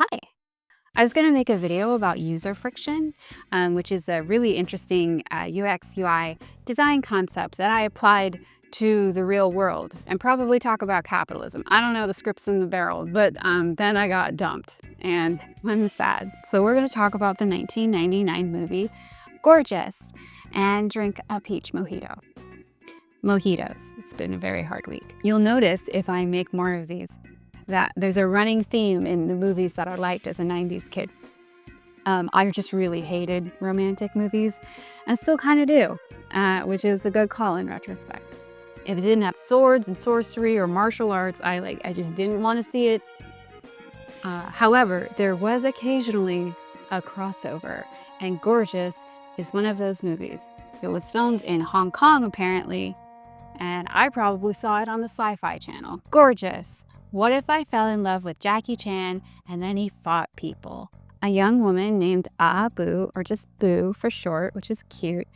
Hi. I was going to make a video about user friction, which is a really interesting UX UI design concept that I applied to the real world and probably talk about capitalism. I don't know the scripts in the barrel, but then I got dumped and I'm sad. So we're going to talk about the 1999 movie Gorgeous and drink a peach mojito. Mojitos. It's been a very hard week. You'll notice if I make more of these that there's a running theme in the movies that I liked as a 90s kid. I just really hated romantic movies and still kind of do, which is a good call in retrospect. If it didn't have swords and sorcery or martial arts, I just didn't want to see it. However, there was occasionally a crossover, and Gorgeous is one of those movies. It was filmed in Hong Kong, apparently, and I probably saw it on the Sci-Fi Channel. Gorgeous. What if I fell in love with Jackie Chan and then he fought people? A young woman named Boo, or just Boo for short, which is cute.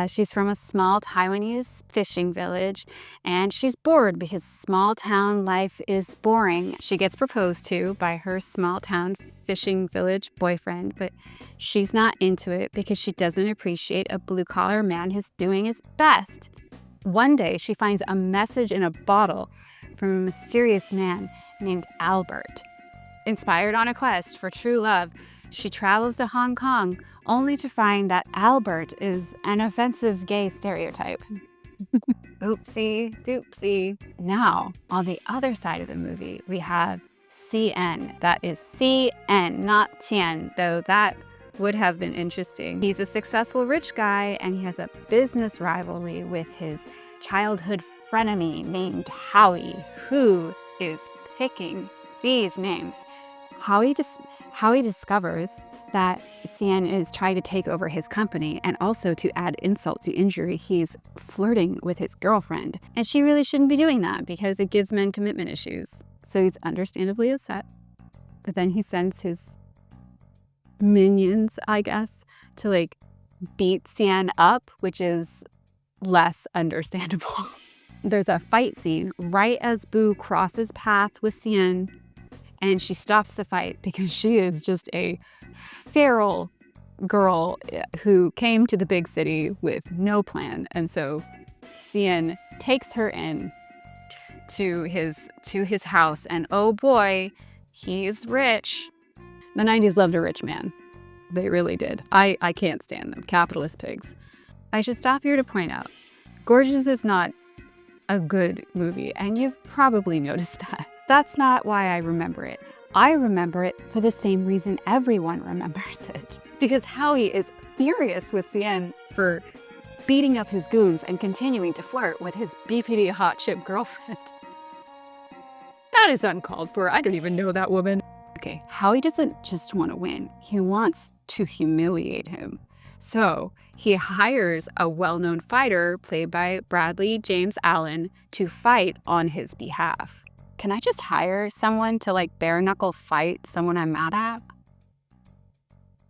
She's from a small Taiwanese fishing village, and she's bored because small town life is boring. She gets proposed to by her small town fishing village boyfriend, but she's not into it because she doesn't appreciate a blue-collar man who's doing his best. One day, she finds a message in a bottle from a mysterious man named Albert. Inspired on a quest for true love, she travels to Hong Kong only to find that Albert is an offensive gay stereotype. Oopsie doopsie. Now, on the other side of the movie, we have CN. That is CN, not Tian, though that would have been interesting. He's a successful rich guy and he has a business rivalry with his childhood frenemy named Howie. Who is picking these names? Howie discovers that Cian is trying to take over his company, and also to add insult to injury, he's flirting with his girlfriend. And she really shouldn't be doing that because it gives men commitment issues. So he's understandably upset. But then he sends his minions, I guess, to beat Cian up, which is less understandable. There's a fight scene right as Boo crosses path with Cian, and she stops the fight because she is just a feral girl who came to the big city with no plan. And so Cian takes her in to his house, and oh boy, he's rich. The 90s loved a rich man. They really did. I can't stand them. Capitalist pigs. I should stop here to point out, Gorgeous is not a good movie, and you've probably noticed that. That's not why I remember it. I remember it for the same reason everyone remembers it. Because Howie is furious with Cian for beating up his goons and continuing to flirt with his BPD hot chip girlfriend. That is uncalled for. I don't even know that woman. Okay, Howie doesn't just want to win. He wants to humiliate him. So he hires a well-known fighter played by Bradley James Allen to fight on his behalf. Can I just hire someone to bare knuckle fight someone I'm mad at?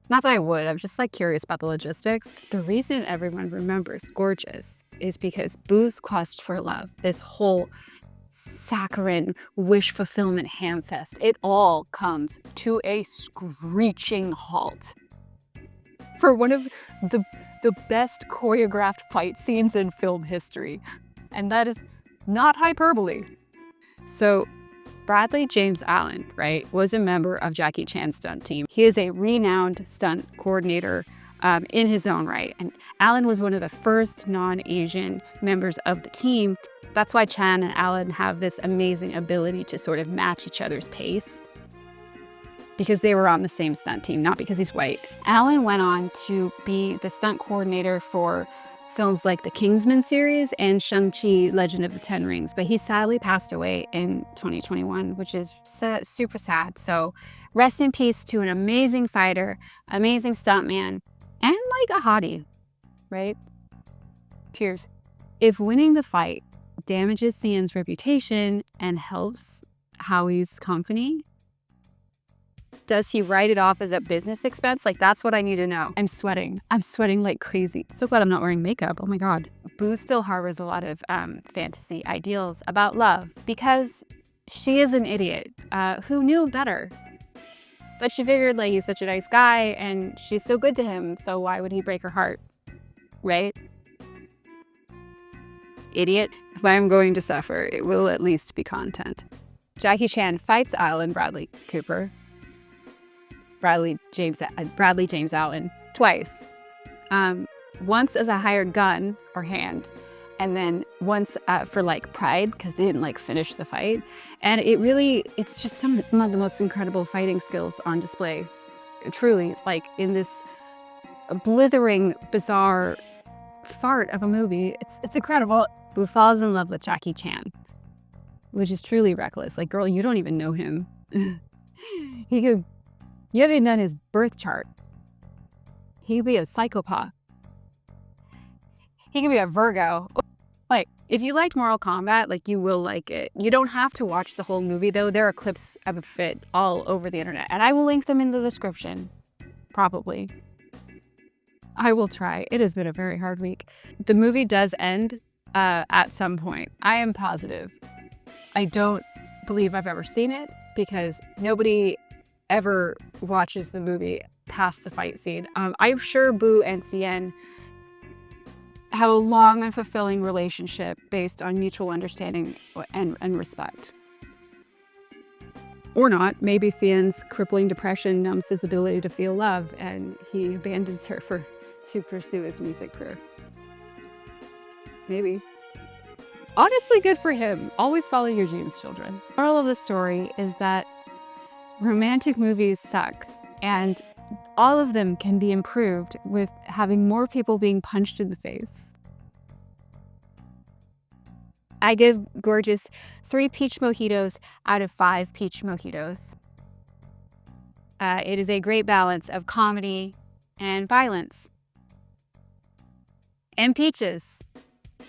Not that I would, I'm just curious about the logistics. The reason everyone remembers Gorgeous is because Boo's quest for love, this whole saccharine wish fulfillment hamfest, it all comes to a screeching halt for one of the best choreographed fight scenes in film history. And that is not hyperbole. So Bradley James Allen, was a member of Jackie Chan's stunt team. He is a renowned stunt coordinator in his own right. And Allen was one of the first non-Asian members of the team. That's why Chan and Allen have this amazing ability to sort of match each other's pace, because they were on the same stunt team, not because he's white. Allen went on to be the stunt coordinator for films like the Kingsman series and Shang-Chi, Legend of the Ten Rings, but he sadly passed away in 2021, which is super sad. So rest in peace to an amazing fighter, amazing stuntman, and a hottie, right? Cheers. If winning the fight damages Cian's reputation and helps Howie's company, does he write it off as a business expense? That's what I need to know. I'm sweating like crazy. So glad I'm not wearing makeup. Oh my God. Boo still harbors a lot of fantasy ideals about love because she is an idiot who knew better. But she figured like he's such a nice guy and she's so good to him, so why would he break her heart, right? Idiot. If I'm going to suffer, it will at least be content. Jackie Chan fights Alan Bradley Cooper, Bradley James Allen, twice. Once as a hired gun or hand, and then once for like pride because they didn't like finish the fight. And it's just some of the most incredible fighting skills on display. Truly, like in this blithering, bizarre fart of a movie. It's incredible. Who falls in love with Jackie Chan, which is truly reckless. Like, girl, you don't even know him. You haven't done his birth chart. He could be a psychopath. He could be a Virgo. Like, if you liked Mortal Kombat, like, you will like it. You don't have to watch the whole movie, though. There are clips of it all over the internet, and I will link them in the description. Probably. I will try. It has been a very hard week. The movie does end at some point. I am positive. I don't believe I've ever seen it because nobody ever watches the movie past the fight scene. I'm sure Boo and Cien have a long and fulfilling relationship based on mutual understanding and respect. Or not. Maybe Cien's crippling depression numbs his ability to feel love and he abandons her to pursue his music career. Maybe. Honestly, good for him. Always follow your dreams, children. The moral of the story is that romantic movies suck, and all of them can be improved with having more people being punched in the face. I give Gorgeous 3 peach mojitos out of 5 peach mojitos. It is a great balance of comedy and violence. And peaches.